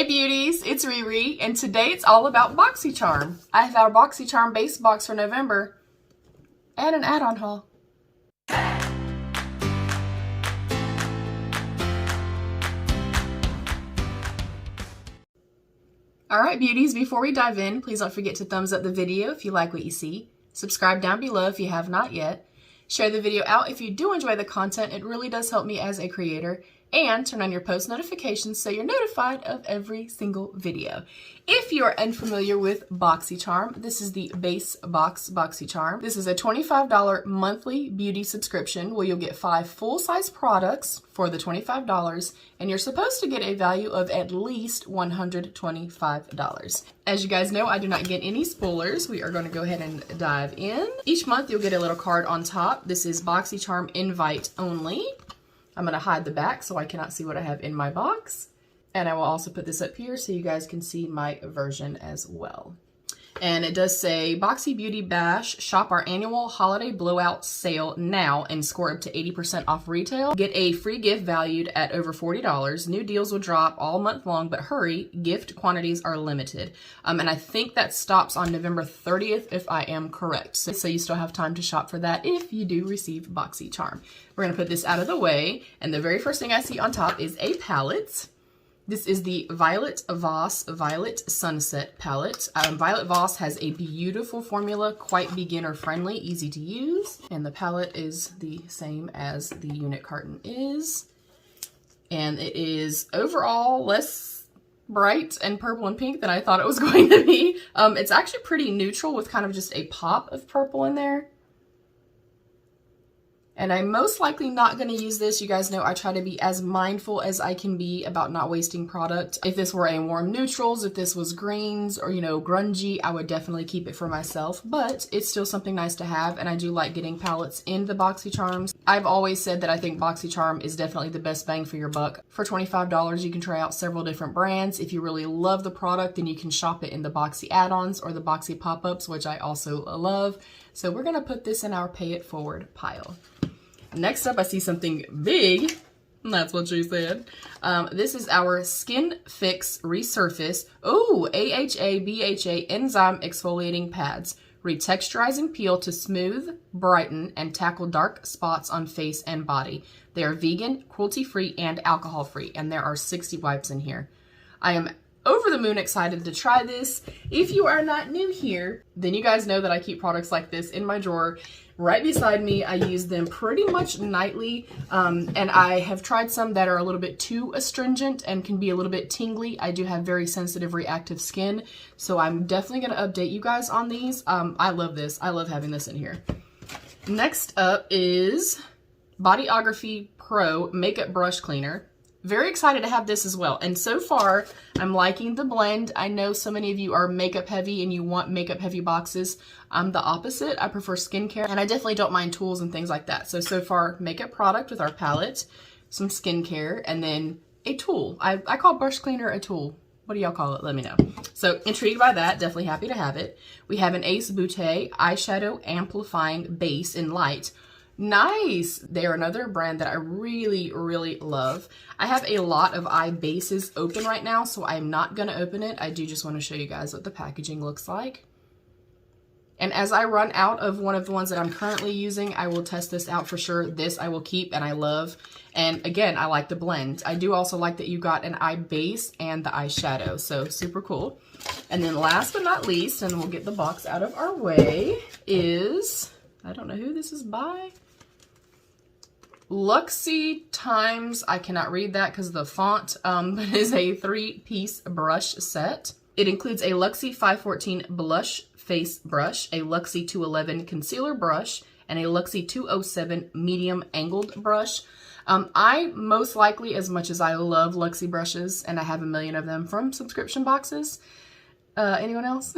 Hey beauties, it's Riri, and today it's all about Boxycharm. I have our Boxycharm base box for November and an add-on haul. Alright beauties, before we dive in, please don't forget to thumbs up the video if you like what you see. Subscribe down below if you have not yet. Share the video out if you do enjoy the content, it really does help me as a creator. And turn on your post notifications so you're notified of every single video. If you are unfamiliar with Boxycharm, this is the base box Boxycharm. This is a $25 monthly beauty subscription where you'll get 5 full-size products for the $25, and you're supposed to get a value of at least $125. As you guys know, I do not get any spoilers. We are going to go ahead and dive in. Each month you'll get a little card on top. This is Boxycharm invite only. I'm going to hide the back so I cannot see what I have in my box. And I will also put this up here so you guys can see my version as well. And it does say, Boxy Beauty Bash, shop our annual holiday blowout sale now and score up to 80% off retail. Get a free gift valued at over $40. New deals will drop all month long, but hurry, gift quantities are limited. And I think that stops on November 30th if I am correct. So you still have time to shop for that if you do receive Boxycharm. We're gonna put this out of the way, and the very first thing I see on top is a palette. This is the Violet Voss Violet Sunset palette. Violet Voss has a beautiful formula, quite beginner friendly, easy to use. And the palette is the same as the unit carton is. And it is overall less bright and purple and pink than I thought it was going to be. It's actually pretty neutral with kind of just a pop of purple in there. And I'm most likely not going to use this. You guys know I try to be as mindful as I can be about not wasting product. If this were a warm neutrals, if this was greens or, you know, grungy, I would definitely keep it for myself. But it's still something nice to have, and I do like getting palettes in the Boxycharms. I've always said that I think Boxycharm is definitely the best bang for your buck. For $25, you can try out several different brands. If you really love the product, then you can shop it in the Boxy Add-Ons or the Boxy Pop-Ups, which I also love. So we're going to put this in our pay it forward pile. Next up, I see something big. That's what she said. This is our Skin Fix Resurface. Oh, AHA, BHA Enzyme Exfoliating Pads. Retexturizing peel to smooth, brighten, and tackle dark spots on face and body. They are vegan, cruelty-free, and alcohol-free, and there are 60 wipes in here. I am over the moon excited to try this. If you are not new here, then you guys know that I keep products like this in my drawer right beside me. I use them pretty much nightly, and I have tried some that are a little bit too astringent and can be a little bit tingly. I do have very sensitive, reactive skin, so I'm definitely going to update you guys on these. I love this. I love having this in here. Next up is Bodyography Pro Makeup Brush Cleaner. Very excited to have this as well. And so far, I'm liking the blend. I know so many of you are makeup heavy and you want makeup heavy boxes. I'm the opposite. I prefer skincare, and I definitely don't mind tools and things like that. So far, makeup product with our palette, some skincare, and then a tool. I call brush cleaner a tool. What do y'all call it? Let me know. So intrigued by that, definitely happy to have it. We have an Ace Beauté Eyeshadow Amplifying Base in Light. Nice! They're another brand that I really, really love. I have a lot of eye bases open right now, so I'm not going to open it. I do just want to show you guys what the packaging looks like. And as I run out of one of the ones that I'm currently using, I will test this out for sure. This I will keep and I love. And again, I like the blend. I do also like that you got an eye base and the eyeshadow, so super cool. And then last but not least, and we'll get the box out of our way, is, I don't know who this is by. Luxie Times, I cannot read that because of the font, but it is a 3-piece brush set. It includes a Luxie 514 blush face brush, a Luxie 211 concealer brush, and a Luxie 207 medium angled brush. I most likely, as much as I love Luxie brushes, and I have a million of them from subscription boxes, anyone else?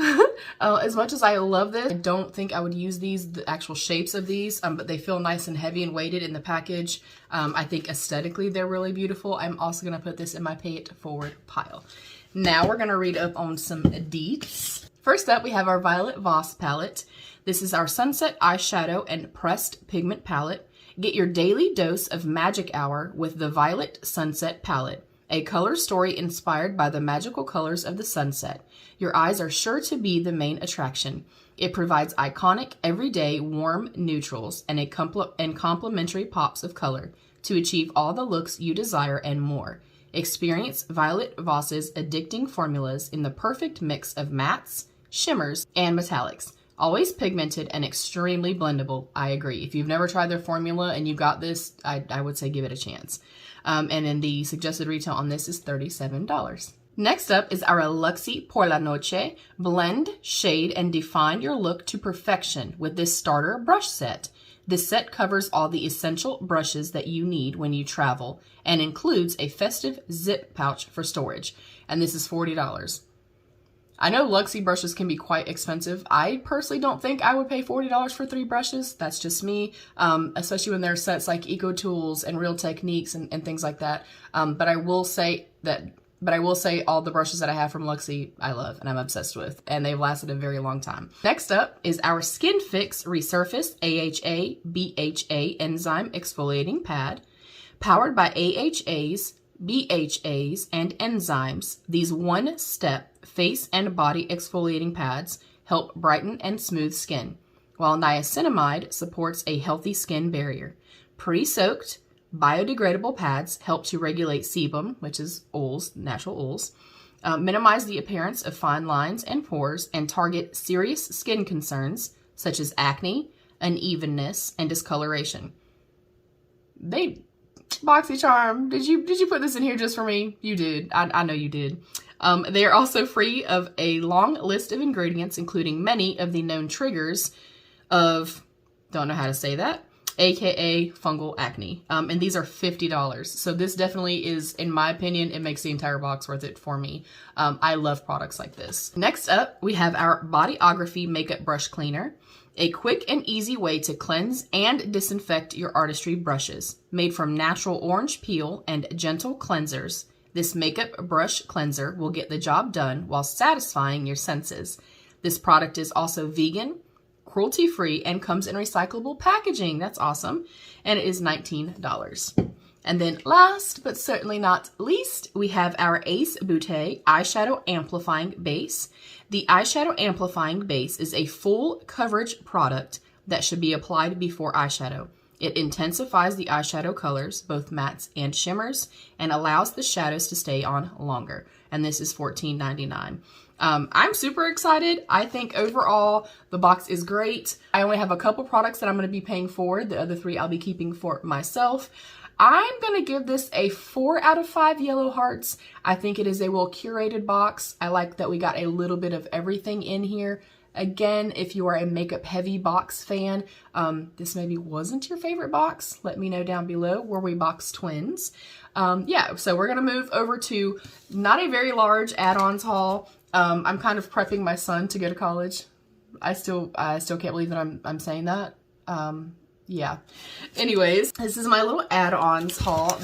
As much as I love this, I don't think I would use these, the actual shapes of these, but they feel nice and heavy and weighted in the package. I think aesthetically they're really beautiful. I'm also going to put this in my pay it forward pile. Now we're going to read up on some deets. First up, we have our Violet Voss palette. This is our Sunset Eyeshadow and Pressed Pigment palette. Get your daily dose of magic hour with the Violet Sunset palette. A color story inspired by the magical colors of the sunset. Your eyes are sure to be the main attraction. It provides iconic, everyday, warm neutrals and complementary pops of color to achieve all the looks you desire and more. Experience Violet Voss's addicting formulas in the perfect mix of mattes, shimmers, and metallics. Always pigmented and extremely blendable. I agree. If you've never tried their formula and you got this, I would say give it a chance. And then the suggested retail on this is $37. Next up is our Luxie Por la Noche. Blend, shade, and define your look to perfection with this starter brush set. This set covers all the essential brushes that you need when you travel and includes a festive zip pouch for storage. And this is $40. I know Luxie brushes can be quite expensive. I personally don't think I would pay $40 for 3 brushes. That's just me, especially when there are sets like Eco Tools and Real Techniques and things like that. But I will say all the brushes that I have from Luxie I love and I'm obsessed with, and they've lasted a very long time. Next up is our Skin Fix Resurface AHA BHA Enzyme Exfoliating Pad. Powered by AHAs, BHAs, and enzymes, these one-step face and body exfoliating pads help brighten and smooth skin, while niacinamide supports a healthy skin barrier. Pre-soaked, biodegradable pads help to regulate sebum, which is oils, natural oils, minimize the appearance of fine lines and pores, and target serious skin concerns such as acne, unevenness, and discoloration. Boxycharm, did you put this in here just for me? You did. I know you did. They are also free of a long list of ingredients, including many of the known triggers of, don't know how to say that, aka fungal acne. And these are $50. So this definitely is, in my opinion, it makes the entire box worth it for me. I love products like this. Next up, we have our Bodyography Makeup Brush Cleaner. A quick and easy way to cleanse and disinfect your artistry brushes. Made from natural orange peel and gentle cleansers, this makeup brush cleanser will get the job done while satisfying your senses. This product is also vegan, cruelty-free, and comes in recyclable packaging. That's awesome. And it is $19. And then last, but certainly not least, we have our Ace Beauté Eyeshadow Amplifying Base. The Eyeshadow Amplifying Base is a full coverage product that should be applied before eyeshadow. It intensifies the eyeshadow colors, both mattes and shimmers, and allows the shadows to stay on longer. And this is $14.99. I'm super excited. I think overall the box is great. I only have a couple products that I'm going to be paying for. The other 3 I'll be keeping for myself. I'm going to give this a 4 out of 5 yellow hearts. I think it is a well curated box. I like that we got a little bit of everything in here. Again, if you are a makeup heavy box fan, this maybe wasn't your favorite box. Let me know down below. Were we box twins? Yeah, so we're going to move over to not a very large add-ons haul. I'm kind of prepping my son to go to college. I still can't believe that I'm saying that. Yeah. Anyways, this is my little add-ons haul.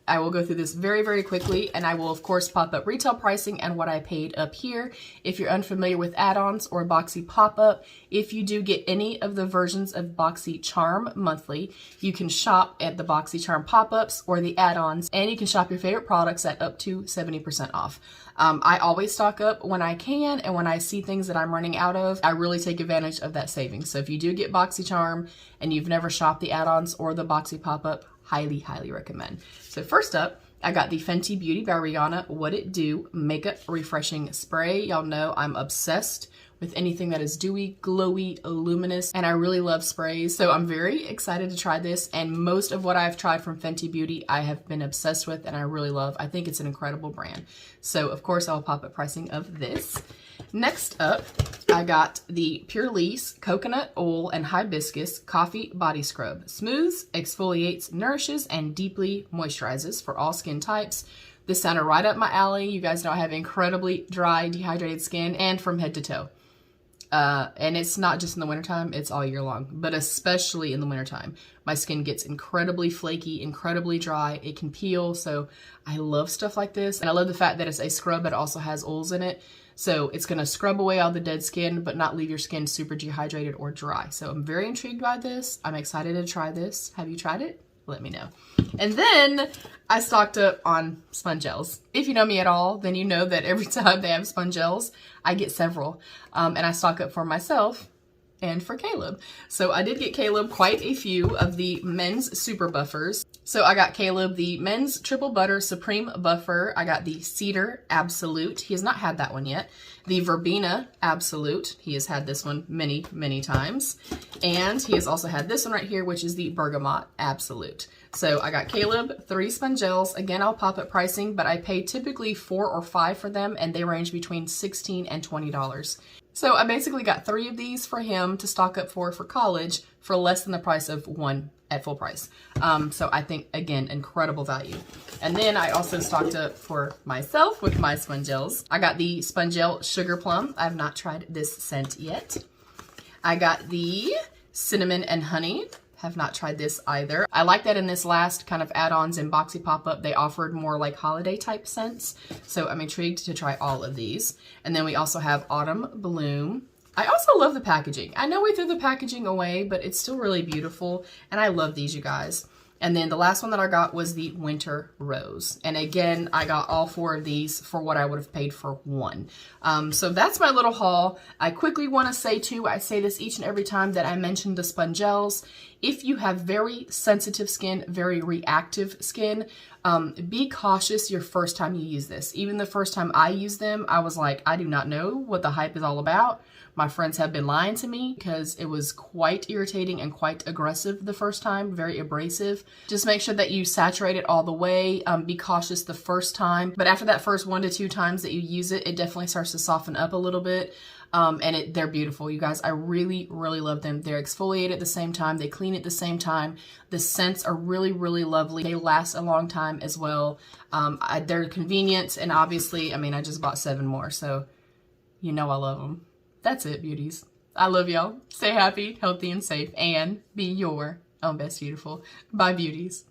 I will go through this very, very quickly, and I will of course pop up retail pricing and what I paid up here. If you're unfamiliar with add-ons or Boxy pop-up, if you do get any of the versions of Boxycharm monthly, you can shop at the Boxycharm pop-ups or the add-ons, and you can shop your favorite products at up to 70% off. I always stock up when I can, and when I see things that I'm running out of, I really take advantage of that savings. So if you do get Boxycharm and you've never shopped the add-ons or the Boxy pop-up, highly, highly recommend. So first up, I got the Fenty Beauty by Rihanna What It Do Makeup Refreshing Spray. Y'all know I'm obsessed with anything that is dewy, glowy, luminous, and I really love sprays. So I'm very excited to try this, and most of what I've tried from Fenty Beauty I have been obsessed with and I really love. I think it's an incredible brand. So of course I'll pop up pricing of this. Next up, I got the Pure Lease Coconut Oil and Hibiscus Coffee Body Scrub. Smooths, exfoliates, nourishes, and deeply moisturizes for all skin types. This sounded right up my alley. You guys know I have incredibly dry, dehydrated skin, and from head to toe. And it's not just in the wintertime, it's all year long, but especially in the wintertime. My skin gets incredibly flaky, incredibly dry. It can peel, so I love stuff like this. And I love the fact that it's a scrub that also has oils in it. So it's going to scrub away all the dead skin, but not leave your skin super dehydrated or dry. So I'm very intrigued by this. I'm excited to try this. Have you tried it? let me know. And then I stocked up on sponge gels. If you know me at all, then you know that every time they have sponge gels, I get several. And I stock up for myself and for Caleb. So I did get Caleb quite a few of the men's super buffers. So I got Caleb the men's triple butter supreme buffer. I got the cedar absolute. He has not had that one yet. The verbena absolute. He has had this one many, many times. And he has also had this one right here, which is the bergamot absolute. So I got Caleb 3 sponge gels. Again, I'll pop up pricing, but I pay typically 4 or 5 for them, and they range between $16 and $20. So I basically got 3 of these for him to stock up for college for less than the price of 1 at full price. So I think, again, incredible value. And then I also stocked up for myself with my sponge gels. I got the Sponge Gel Sugar Plum. I have not tried this scent yet. I got the Cinnamon and Honey. Have not tried this either. I like that in this last kind of add-ons and boxy pop-up, they offered more like holiday type scents. So I'm intrigued to try all of these. And then we also have Autumn Bloom. I also love the packaging. I know we threw the packaging away, but it's still really beautiful. And I love these, you guys. And then the last one that I got was the Winter Rose. And again, I got all 4 of these for what I would have paid for 1. So that's my little haul. I quickly want to say too, I say this each and every time that I mention the sponge gels. If you have very sensitive skin, very reactive skin, be cautious your first time you use this. Even the first time I used them, I was like, I do not know what the hype is all about. My friends have been lying to me because it was quite irritating and quite aggressive the first time, very abrasive. Just make sure that you saturate it all the way. Be cautious the first time. But after that first 1 to 2 times that you use it, it definitely starts to soften up a little bit. And they're beautiful, you guys. I really, really love them. They're exfoliate at the same time. They clean at the same time. The scents are really, really lovely. They last a long time as well. They're convenient. And obviously, I mean, I just bought 7 more. So you know I love them. That's it, beauties. I love y'all. Stay happy, healthy, and safe, and be your own best beautiful. Bye, beauties.